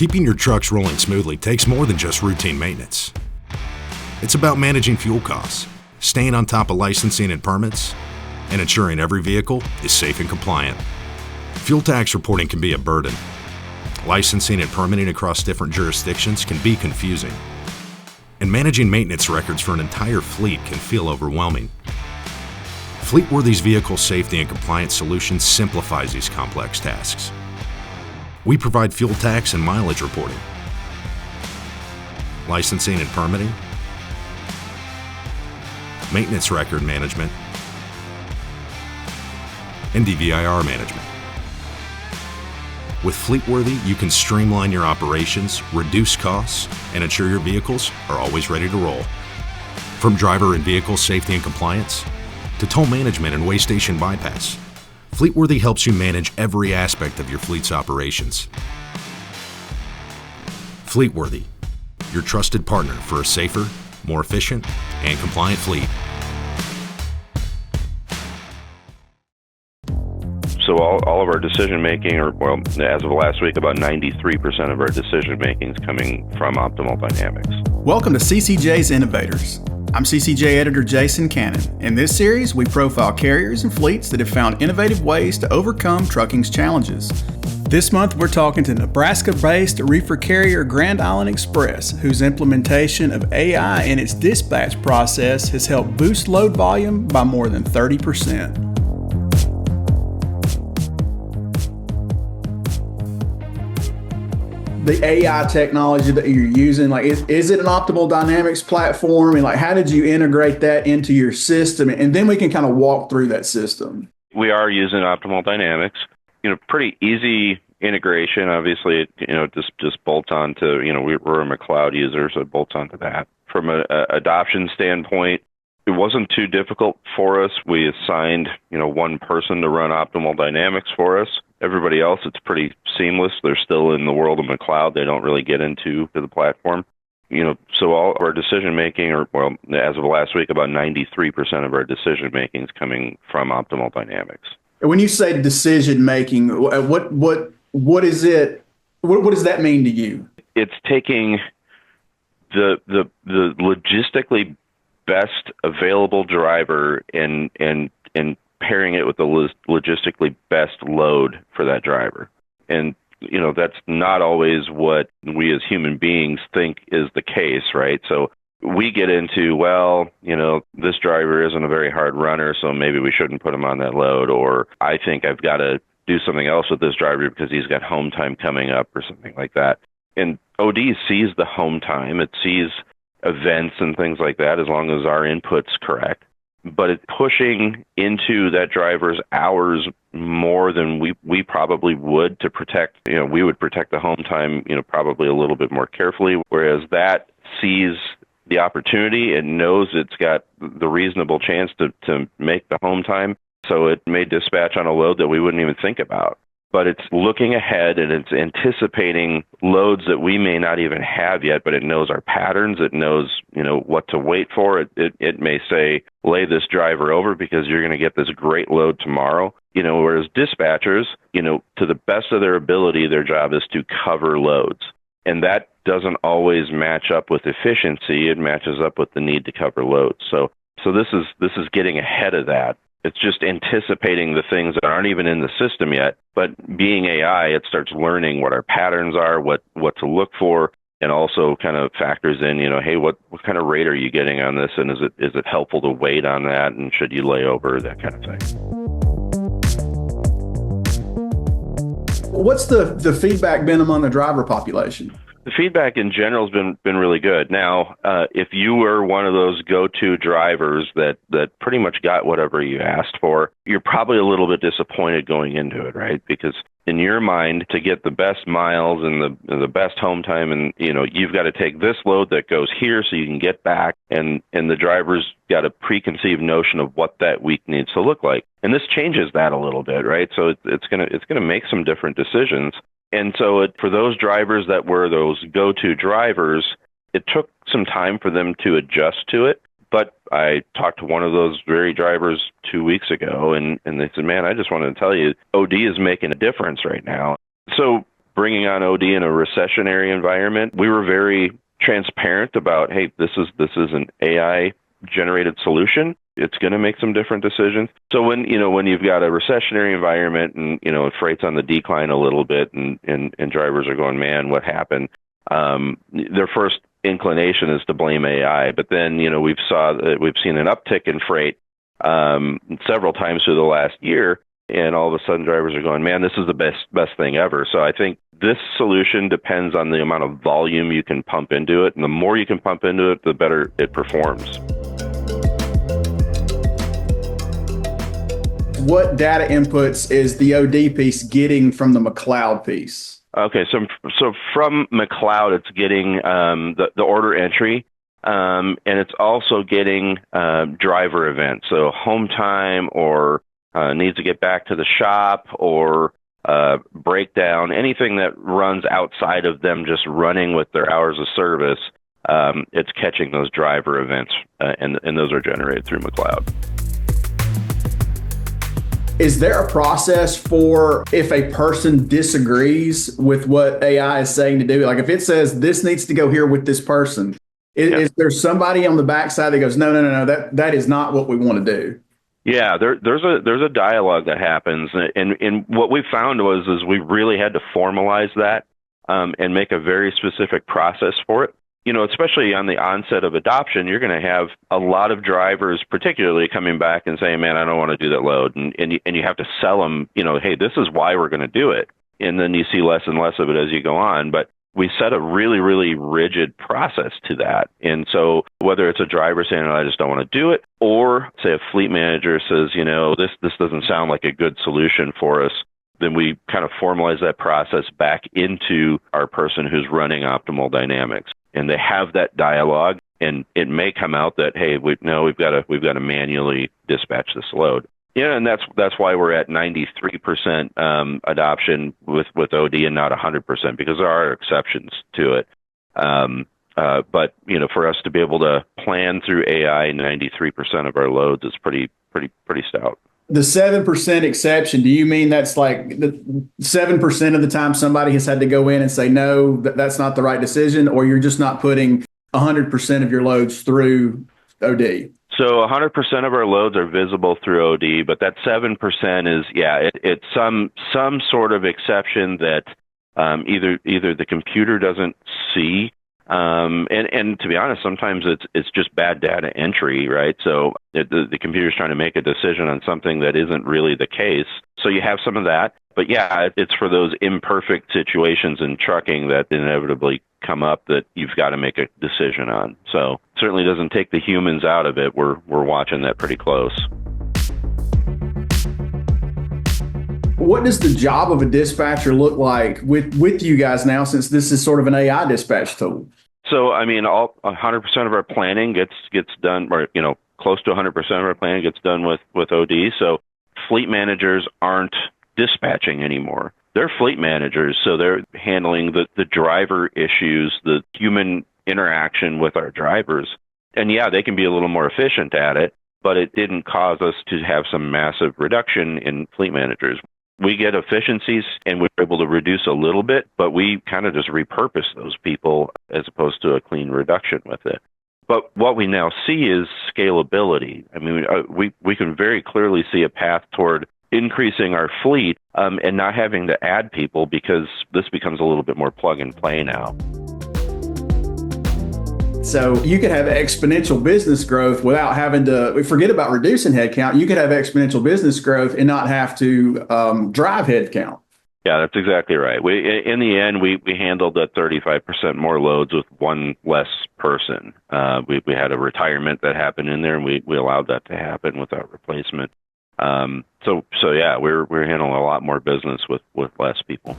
Keeping your trucks rolling smoothly takes more than just routine maintenance. It's about managing fuel costs, staying on top of licensing and permits, and ensuring every vehicle is safe and compliant. Fuel tax reporting can be a burden. Licensing and permitting across different jurisdictions can be confusing. And managing maintenance records for an entire fleet can feel overwhelming. Fleetworthy's vehicle safety and compliance solution simplifies these complex tasks. We provide fuel tax and mileage reporting, licensing and permitting, maintenance record management, and DVIR management. With Fleetworthy, you can streamline your operations, reduce costs, and ensure your vehicles are always ready to roll. From driver and vehicle safety and compliance, to toll management and way station bypass, Fleetworthy helps you manage every aspect of your fleet's operations. Fleetworthy, your trusted partner for a safer, more efficient, and compliant fleet. So all of our decision making, as of last week, about 93% of our decision making is coming from optimal dynamics. Welcome to CCJ's Innovators. I'm CCJ editor Jason Cannon. In this series, we profile carriers and fleets that have found innovative ways to overcome trucking's challenges. This month, we're talking to Nebraska-based reefer carrier Grand Island Express, whose implementation of AI in its dispatch process has helped boost load volume by more than 30%. The AI technology that you're using, is it an optimal dynamics platform? And how did you integrate that into your system? And then we can kind of walk through that system. We are using optimal dynamics. Pretty easy integration. Obviously, it just bolts on to, we're a McCleod user, so it bolts onto that. From an adoption standpoint, it wasn't too difficult for us. We assigned, one person to run optimal dynamics for us. Everybody else, it's pretty seamless. They're still in the world of McCleod. They don't really get into the platform. So all of our decision making, as of last week, about 93% of our decision making is coming from optimal dynamics. When you say decision making, what is it? What does that mean to you? It's taking the logistically best available driver and pairing it with the logistically best load for that driver. And, that's not always what we as human beings think is the case, right? So we get into, this driver isn't a very hard runner, so maybe we shouldn't put him on that load. Or I think I've got to do something else with this driver because he's got home time coming up or something like that. And OD sees the home time. It sees events and things like that as long as our input's correct. But it's pushing into that driver's hours more than we probably would to protect, we would protect the home time, probably a little bit more carefully, whereas that sees the opportunity and knows it's got the reasonable chance to make the home time. So it may dispatch on a load that we wouldn't even think about. But it's looking ahead and it's anticipating loads that we may not even have yet, but it knows our patterns. It knows, what to wait for. It may say, lay this driver over because you're going to get this great load tomorrow. Whereas dispatchers, to the best of their ability, their job is to cover loads. And that doesn't always match up with efficiency. It matches up with the need to cover loads. So this is getting ahead of that. It's just anticipating the things that aren't even in the system yet. But being AI, it starts learning what our patterns are, what to look for, and also kind of factors in, hey, what kind of rate are you getting on this? And is it helpful to wait on that? And should you lay over, that kind of thing? What's the feedback been among the driver population? The feedback in general has been really good. Now, if you were one of those go-to drivers that pretty much got whatever you asked for, you're probably a little bit disappointed going into it, right? Because in your mind, to get the best miles and the best home time, and you've got to take this load that goes here so you can get back, and the driver's got a preconceived notion of what that week needs to look like. And this changes that a little bit, right? So it's gonna make some different decisions. And so for those drivers that were those go-to drivers, it took some time for them to adjust to it. But I talked to one of those very drivers 2 weeks ago, and they said, man, I just wanted to tell you, OD is making a difference right now. So bringing on OD in a recessionary environment, we were very transparent about, hey, this is an AI generated solution. It's going to make some different decisions. So when you've got a recessionary environment and, freight's on the decline a little bit and drivers are going, man, what happened? Their first inclination is to blame AI. But then, we've seen an uptick in freight several times through the last year. And all of a sudden drivers are going, man, this is the best thing ever. So I think this solution depends on the amount of volume you can pump into it. And the more you can pump into it, the better it performs. What data inputs is the OD piece getting from the McCleod piece? Okay, so from McCleod, it's getting the order entry, and it's also getting driver events, so home time or needs to get back to the shop or breakdown, anything that runs outside of them just running with their hours of service. It's catching those driver events, and those are generated through McCleod. Is there a process for if a person disagrees with what AI is saying to do? Like if it says this needs to go here with this person, is there somebody on the backside that goes, no, that is not what we want to do? Yeah, there's a dialogue that happens, and what we found is we really had to formalize that and make a very specific process for it. Especially on the onset of adoption, you're going to have a lot of drivers, particularly coming back and saying, man, I don't want to do that load. And you have to sell them, hey, this is why we're going to do it. And then you see less and less of it as you go on. But we set a really, really rigid process to that. And so whether it's a driver saying, I just don't want to do it, or say a fleet manager says, this doesn't sound like a good solution for us, then we kind of formalize that process back into our person who's running optimal dynamics. And they have that dialogue, and it may come out that, hey, we've got to manually dispatch this load. Yeah, and that's why we're at 93% adoption with OD and not 100%, because there are exceptions to it. But for us to be able to plan through AI 93% of our loads is pretty stout. The 7% exception, do you mean that's like the 7% of the time somebody has had to go in and say, no, that's not the right decision, or you're just not putting 100% of your loads through OD? So 100% of our loads are visible through OD, but that 7% is, it's some sort of exception that either the computer doesn't see, and to be honest, sometimes it's just bad data entry, right? So the computer's trying to make a decision on something that isn't really the case. So you have some of that, but it's for those imperfect situations in trucking that inevitably come up that you've got to make a decision on. So certainly doesn't take the humans out of it. We're watching that pretty close. What does the job of a dispatcher look like with you guys now, since this is sort of an AI dispatch tool? So, 100% of our planning gets done, or, close to 100% of our planning gets done with OD. So fleet managers aren't dispatching anymore. They're fleet managers, so they're handling the driver issues, the human interaction with our drivers. And they can be a little more efficient at it, but it didn't cause us to have some massive reduction in fleet managers. We get efficiencies and we're able to reduce a little bit, but we kind of just repurpose those people as opposed to a clean reduction with it. But what we now see is scalability. We can very clearly see a path toward increasing our fleet and not having to add people, because this becomes a little bit more plug and play now. So you could have exponential business growth without having to forget about reducing headcount. You could have exponential business growth and not have to drive headcount. Yeah, that's exactly right. In the end, we handled that 35% more loads with one less person. We had a retirement that happened in there, and we allowed that to happen without replacement. So we're handling a lot more business with less people.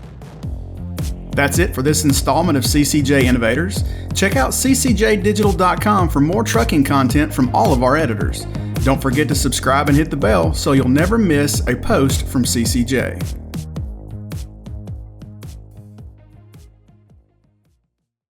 That's it for this installment of CCJ Innovators. Check out ccjdigital.com for more trucking content from all of our editors. Don't forget to subscribe and hit the bell so you'll never miss a post from CCJ.